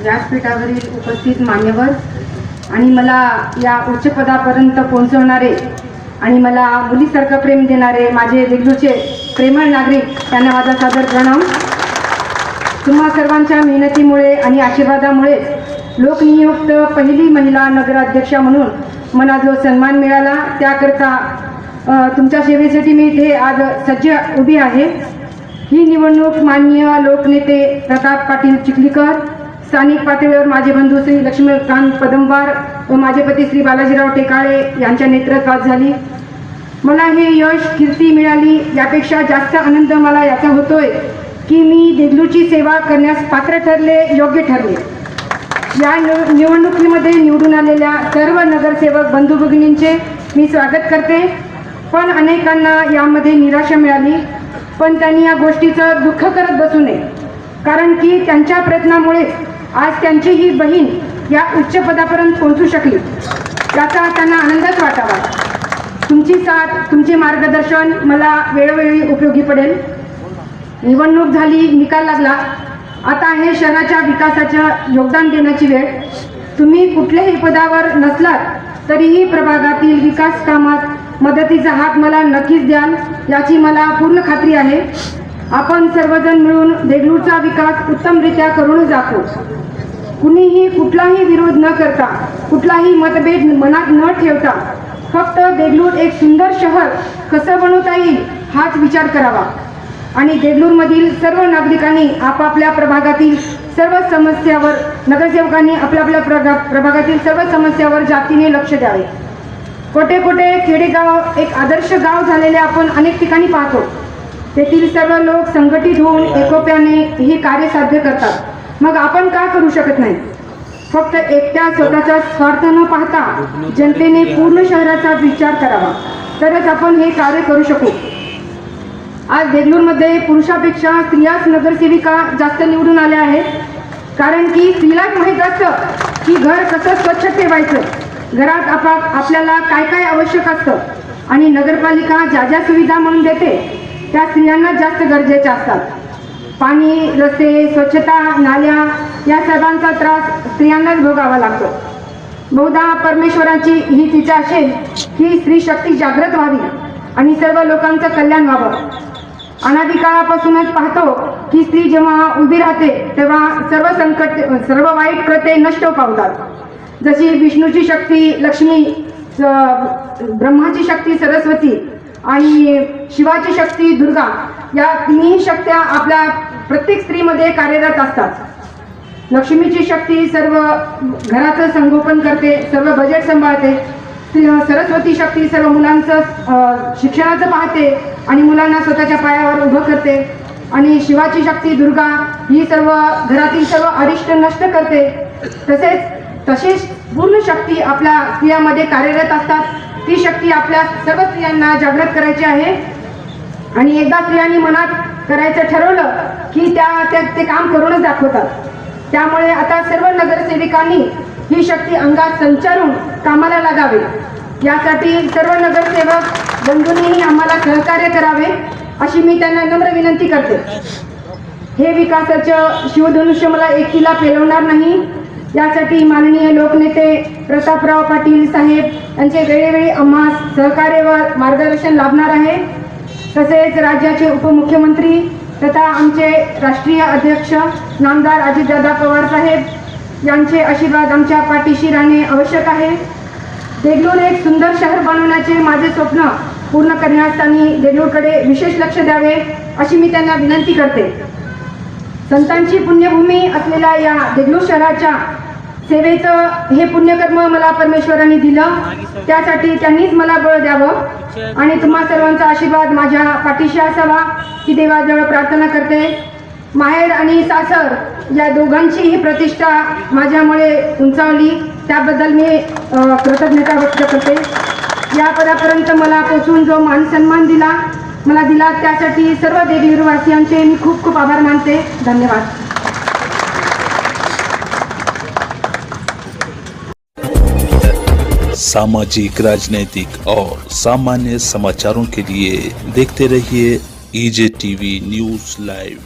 व्यासपीठावरील उपस्थित मान्यवर आणि मला या उच्च पदापर्यंत पोहोचवणारे आणि मला मुलीसारखं प्रेम देणारे माझे देगलूरचे प्रेमळ नागरिक, त्यांना माझा सादर प्रणाम. तुम्हा सर्वांच्या मेहनतीमुळे आणि आशीर्वादामुळे लोकनियुक्त पहिली महिला नगराध्यक्षा म्हणून मला जो सन्मान मिळाला, त्याकरता तुमच्या सेवेसाठी मी इथे आज सज्ज उभी आहे. ही निवडणूक माननीय लोकनेते प्रताप पाटील चिखलीकर, स्थानिक पातळीवर माझे बंधू श्री लक्ष्मीकांत पदमवार व माझे पती श्री बालाजीराव टेकाळे यांच्या नेतृत्वात झाली. मला हे यश, कीर्ती मिळाली. यापेक्षा जास्त आनंद मला याचा होतोय की मी देगलूरची सेवा करण्यास पात्र ठरले, योग्य ठरले. या निवडणुकीमध्ये निवडून आलेल्या सर्व नगरसेवक बंधू भगिनींचे मी स्वागत करते. पण अनेकांना यामध्ये निराशा मिळाली, पण त्यांनी या गोष्टीचं दुःख करत बसू नये, कारण की त्यांच्या प्रयत्नामुळे आज त्यांची ही बहीण या उच्च पदापर्यंत पोहोचू शकली. याचा त्यांना आनंदच वाटावा. तुमची साथ, तुमचे मार्गदर्शन मला वेळोवेळी उपयोगी पडेल. निवडणूक झाली, निकाल लागला. आता आहे शहराच्या विकासाचं योगदान देण्याची वेळ. तुम्ही कुठल्याही पदावर नसलात तरीही प्रभागातील विकास कामात मदतीचा हात मला नक्कीच द्याल, याची मला पूर्ण खात्री आहे. आपण सर्वजण मिळून देगलूरचा विकास उत्तमरित्या करून दाखवू. कुणीही कुठलाही विरोध न करता, कुठलाही मतभेद मनात न ठेवता फक्त देगलूर एक सुंदर शहर कसं बनवता येईल हाच विचार करावा आणि देगलूरमधील सर्व नागरिकांनी आपापल्या प्रभागातील सर्व समस्यावर, नगरसेवकांनी आपल्या प्रभागातील सर्व समस्यावर जातीने लक्ष द्यावे. कोठे कोठे खेडेगाव एक आदर्श गाव झालेले आपण अनेक ठिकाणी पाहतो. तेथील सर्व लोक संघटित होऊन एकोप्याने ही कार्य साध्य करतात. मग आपण का करू शकत नाही? फक्त एकट्या स्वतःचा स्वार्थ न पाहता जनतेने पूर्ण शहराचा विचार करावा, तरच आपण हे कार्य करू शकू. आज देगलूरमध्ये पुरुषापेक्षा स्त्रियाच नगरसेविका जास्त निवडून आल्या आहेत, कारण की स्त्रीलाच माहीत असतं की घर कसं स्वच्छ ठेवायचं, घरात आपल्याला काय काय आवश्यक असतं आणि नगरपालिका ज्या ज्या सुविधा म्हणून देते त्या स्त्रियांना जास्त गरजेच्या असतात. पाणी, रस्ते, स्वच्छता, नाल्या या सर्वांचा त्रास स्त्रियांनाच भोगावा लागतो. बहुधा परमेश्वराची हीच इच्छा असेल की स्त्री शक्ती जागृत व्हावी आणि सर्व लोकांचं कल्याण व्हावं. अनादी काळापासूनच पाहतो की स्त्री जेव्हा उभी राहते तेव्हा सर्व संकट, सर्व वाईट कृत्ये नष्ट पावतात. जशी विष्णूची शक्ती लक्ष्मी, ब्रह्माची शक्ती सरस्वती आणि शिवाची शक्ती दुर्गा, या तिन्ही शक्त्या आपल्या प्रत्येक स्त्रीमध्ये कार्यरत असतात. लक्ष्मीची शक्ती सर्व घराचं संगोपन करते, सर्व बजेट सांभाळते. सरस्वती शक्ती सर्व मुलांचं शिक्षणाचं पाहते आणि मुलांना स्वतःच्या पायावर उभं करते. आणि शिवाची शक्ती दुर्गा ही सर्व घरातील सर्व अरिष्ट नष्ट करते. तसेच पूर्ण शक्ती आपल्या स्त्रियांमध्ये कार्यरत असतात. ती शक्ती आपल्या सर्व स्त्रियांना जागृत करायची आहे आणि एकदा स्त्रियांनी मनात करायचं ठरवलं की त्या ते काम करूनच दाखवतात. त्यामुळे आता सर्व नगरसेविकांनी ही शक्ती अंगात संचारून कामाला लागावे. यासाठी सर्व नगरसेवक बंधूंनीही आम्हाला सहकार्य करावे अशी मी त्यांना नम्र विनंती करते. हे विकासाचं शिवधनुष्य मला एकटीला पेलवणार नाही. यासाठी माननीय लोकनेते प्रतापराव पाटील साहेब यांचे वेळोवेळी आम्हास सहकार्य व मार्गदर्शन लाभणार आहे. तसेच राज्याचे उपमुख्यमंत्री तथा आमचे राष्ट्रीय अध्यक्ष नामदार अजितदादा पवार साहेब यांचे आशीर्वाद आमच्या पाठीशी राहणे आवश्यक आहे. देगलूर एक सुंदर शहर बनवण्याचे माझे स्वप्न पूर्ण करण्यासाठी देगलूरकडे विशेष लक्ष द्यावे अशी मी त्यांना विनंती करते. संतांची पुण्यभूमी असलेल्या या देगलूर शहराच्या सेवेचं हे पुण्यकर्म मला परमेश्वरांनी दिलं. त्यासाठी त्यांनीच मला बळ द्यावं आणि तुम्हा सर्वांचा आशीर्वाद माझ्या पाठीशी असावा ही देवाजवळ प्रार्थना करते. माहेर आणि सासर या दोघांचीही प्रतिष्ठा माझ्यामुळे उंचावली, त्याबद्दल मी कृतज्ञता व्यक्त करते. या पदापर्यंत मला पोचून जो मान सन्मान मला दिला त्यासाठी सर्व देगलूरवासियांचे मी खूप खूप आभार मानते. धन्यवाद. सामाजिक, राजनीतिक और सामान्य समाचारों के लिए देखते रहिए EJ TV न्यूज़ लाइव।